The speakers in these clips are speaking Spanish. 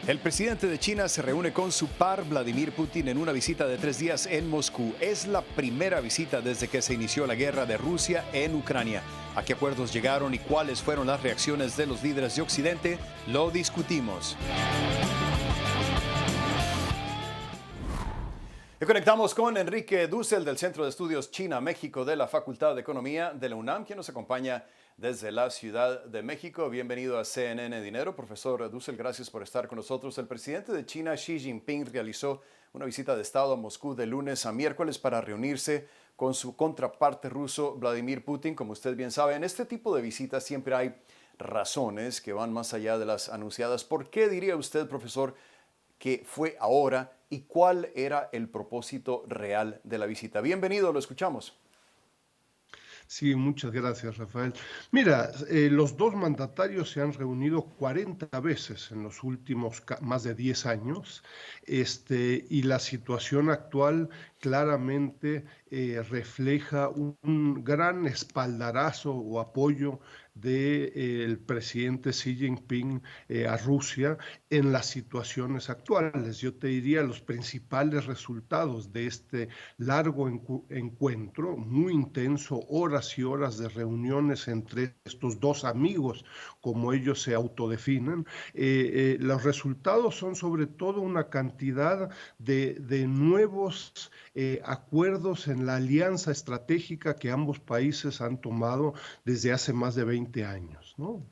El presidente de China se reúne con su par Vladimir Putin en una visita de 3 días en Moscú. Es la primera visita desde que se inició la guerra de Rusia en Ucrania. ¿A qué acuerdos llegaron y cuáles fueron las reacciones de los líderes de Occidente? Lo discutimos. Y conectamos con Enrique Dussel del Centro de Estudios China-México de la Facultad de Economía de la UNAM, quien nos acompaña desde la Ciudad de México. Bienvenido a CNN Dinero. Profesor Dussel, gracias por estar con nosotros. El presidente de China, Xi Jinping, realizó una visita de Estado a Moscú de lunes a miércoles para reunirse con su contraparte ruso, Vladimir Putin. Como usted bien sabe, en este tipo de visitas siempre hay razones que van más allá de las anunciadas. ¿Por qué diría usted, profesor, que fue ahora y cuál era el propósito real de la visita? Bienvenido, lo escuchamos. Sí, muchas gracias, Rafael. Mira, los dos mandatarios se han reunido 40 veces en los últimos más de 10 años, y la situación actual claramente refleja un gran espaldarazo o apoyo del presidente Xi Jinping a Rusia en las situaciones actuales. Yo te diría los principales resultados de este largo encuentro, muy intenso, horas y horas de reuniones entre estos dos amigos, como ellos se autodefinen. Los resultados son sobre todo una cantidad de nuevos acuerdos en la alianza estratégica que ambos países han tomado desde hace más de 20 años, ¿no?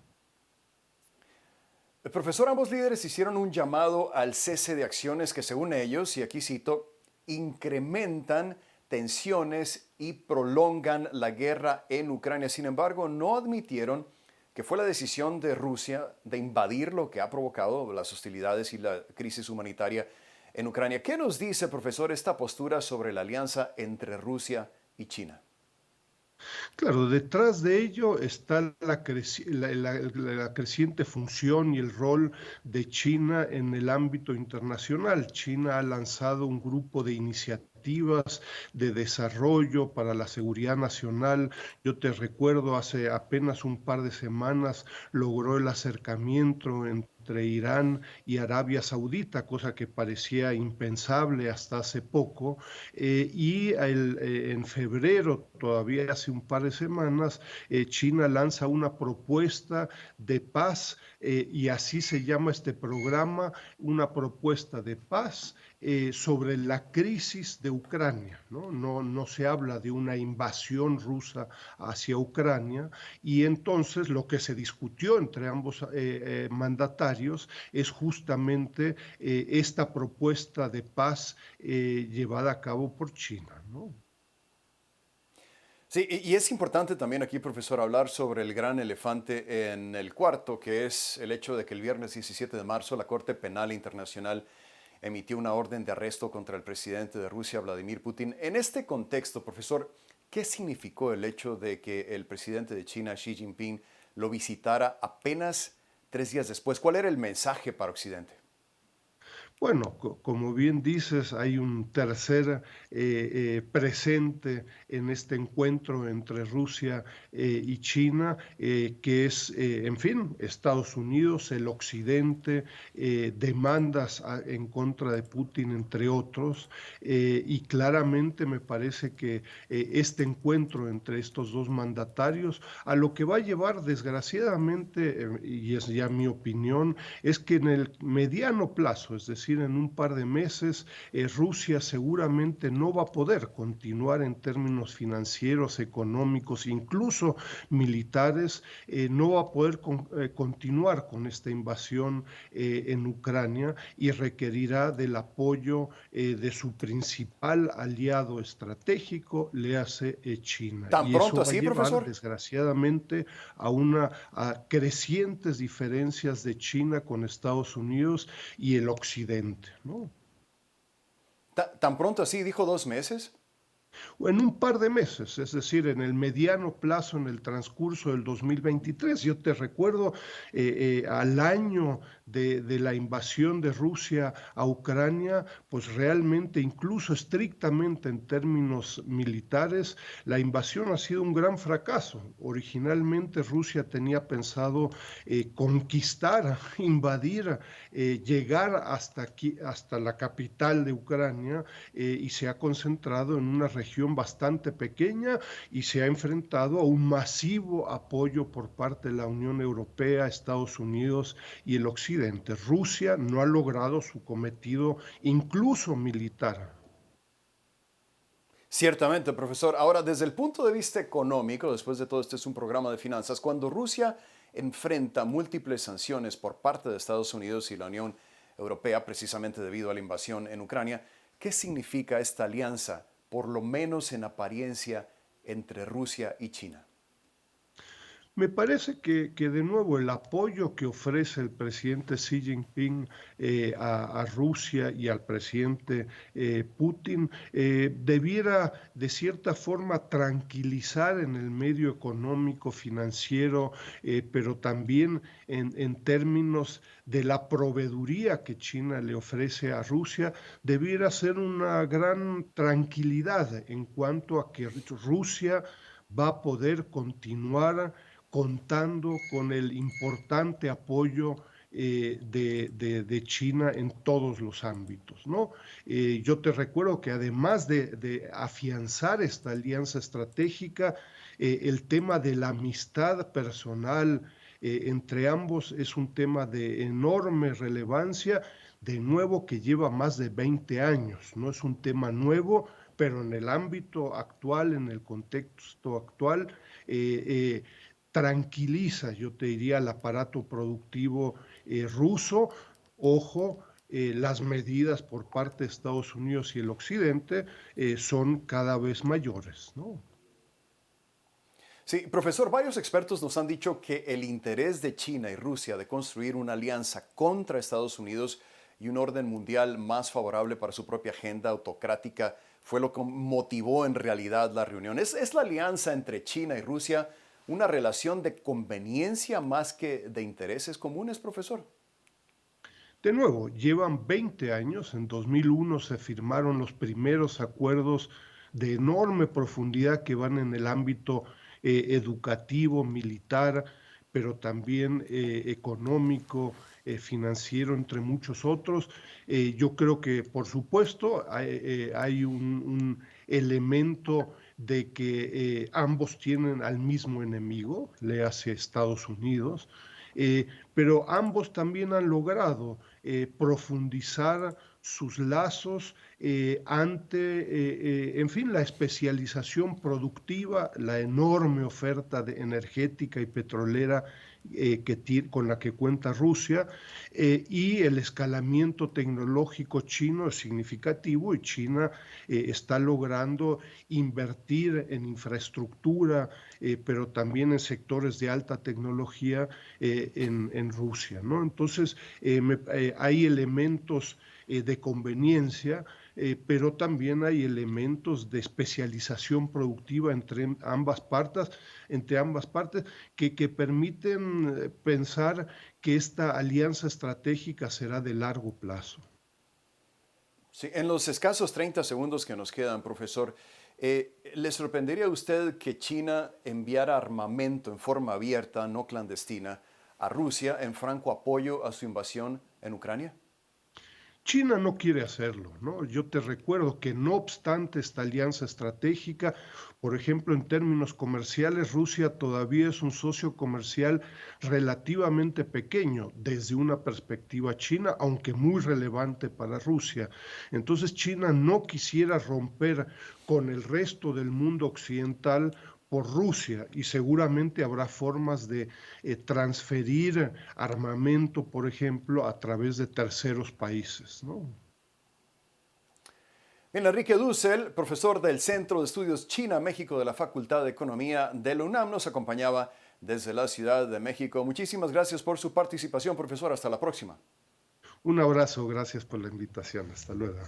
Profesor, ambos líderes hicieron un llamado al cese de acciones que, según ellos, y aquí cito, incrementan tensiones y prolongan la guerra en Ucrania. Sin embargo, no admitieron que fue la decisión de Rusia de invadir lo que ha provocado las hostilidades y la crisis humanitaria en Ucrania. ¿Qué nos dice, profesor, esta postura sobre la alianza entre Rusia y China? Claro, detrás de ello está la creciente función y el rol de China en el ámbito internacional. China ha lanzado un grupo de iniciativas de desarrollo para la seguridad nacional. Yo te recuerdo, hace apenas un par de semanas logró el acercamiento entre Irán y Arabia Saudita, cosa que parecía impensable hasta hace poco, en febrero, todavía hace un par de semanas, China lanza una propuesta de paz, y así se llama este programa, una propuesta de paz sobre la crisis de Ucrania, ¿no? No se habla de una invasión rusa hacia Ucrania, y entonces lo que se discutió entre ambos mandatarios es justamente esta propuesta de paz llevada a cabo por China, ¿no? Sí, y es importante también aquí, profesor, hablar sobre el gran elefante en el cuarto, que es el hecho de que el viernes 17 de marzo la Corte Penal Internacional emitió una orden de arresto contra el presidente de Rusia, Vladimir Putin. En este contexto, profesor, ¿qué significó el hecho de que el presidente de China, Xi Jinping, lo visitara apenas 3 días después? ¿Cuál era el mensaje para Occidente? Bueno, como bien dices, hay un tercer presente en este encuentro entre Rusia y China, que es, en fin, Estados Unidos, el Occidente, demandas en contra de Putin, entre otros, y claramente me parece que este encuentro entre estos dos mandatarios, a lo que va a llevar, desgraciadamente, y es ya mi opinión, es que en el mediano plazo, es decir, en un par de meses, Rusia seguramente no va a poder continuar en términos financieros, económicos, incluso militares, no va a poder continuar con esta invasión en Ucrania, y requerirá del apoyo de su principal aliado estratégico, le hace China. ¿Tan Y pronto eso va a así, llevar, profesor? desgraciadamente, a crecientes diferencias de China con Estados Unidos y el Occidente, ¿no? ¿Tan pronto así? ¿Dijo 2 meses? o en un par de meses, es decir, en el mediano plazo, en el transcurso del 2023. Yo te recuerdo al año de la invasión de Rusia a Ucrania, pues realmente, incluso estrictamente en términos militares, la invasión ha sido un gran fracaso. Originalmente Rusia tenía pensado conquistar, invadir, llegar hasta aquí, hasta la capital de Ucrania, y se ha concentrado en una región bastante pequeña y se ha enfrentado a un masivo apoyo por parte de la Unión Europea, Estados Unidos y el Occidente. Rusia no ha logrado su cometido, incluso militar. Ciertamente, profesor. Ahora, desde el punto de vista económico, después de todo esto es un programa de finanzas, cuando Rusia enfrenta múltiples sanciones por parte de Estados Unidos y la Unión Europea, precisamente debido a la invasión en Ucrania, ¿qué significa esta alianza, por lo menos en apariencia, entre Rusia y China? Me parece que de nuevo el apoyo que ofrece el presidente Xi Jinping a Rusia y al presidente Putin debiera de cierta forma tranquilizar en el medio económico, financiero, pero también en términos de la proveeduría que China le ofrece a Rusia, debiera ser una gran tranquilidad en cuanto a que Rusia va a poder continuar contando con el importante apoyo de China en todos los ámbitos, ¿no? Yo te recuerdo que además de afianzar esta alianza estratégica, el tema de la amistad personal entre ambos es un tema de enorme relevancia, de nuevo que lleva más de 20 años, no es un tema nuevo, pero en el ámbito actual, en el contexto actual, eh, tranquiliza, yo te diría, el aparato productivo ruso. Ojo, las medidas por parte de Estados Unidos y el Occidente son cada vez mayores, ¿no? Sí, profesor, varios expertos nos han dicho que el interés de China y Rusia de construir una alianza contra Estados Unidos y un orden mundial más favorable para su propia agenda autocrática fue lo que motivó en realidad la reunión. ¿Es la alianza entre China y Rusia una relación de conveniencia más que de intereses comunes, profesor? De nuevo, llevan 20 años, en 2001 se firmaron los primeros acuerdos de enorme profundidad que van en el ámbito educativo, militar, pero también económico, financiero, entre muchos otros. Yo creo que, por supuesto, hay un elemento de que ambos tienen al mismo enemigo, le hace Estados Unidos, pero ambos también han logrado profundizar sus lazos ante, en fin, la especialización productiva, la enorme oferta energética y petrolera con la que cuenta Rusia, y el escalamiento tecnológico chino es significativo y China está logrando invertir en infraestructura, pero también en sectores de alta tecnología en Rusia, ¿no? Entonces, hay elementos de conveniencia, pero también hay elementos de especialización productiva entre ambas partes que permiten pensar que esta alianza estratégica será de largo plazo. Sí, en los escasos 30 segundos que nos quedan, profesor, ¿le sorprendería a usted que China enviara armamento en forma abierta, no clandestina, a Rusia en franco apoyo a su invasión en Ucrania? China no quiere hacerlo, ¿no? Yo te recuerdo que no obstante esta alianza estratégica, por ejemplo, en términos comerciales, Rusia todavía es un socio comercial relativamente pequeño desde una perspectiva china, aunque muy relevante para Rusia. Entonces, China no quisiera romper con el resto del mundo occidental por Rusia y seguramente habrá formas de transferir armamento, por ejemplo, a través de terceros países, ¿no? Bien, Enrique Dussel, profesor del Centro de Estudios China-México de la Facultad de Economía de la UNAM, nos acompañaba desde la Ciudad de México. Muchísimas gracias por su participación, profesor. Hasta la próxima. Un abrazo, gracias por la invitación. Hasta luego.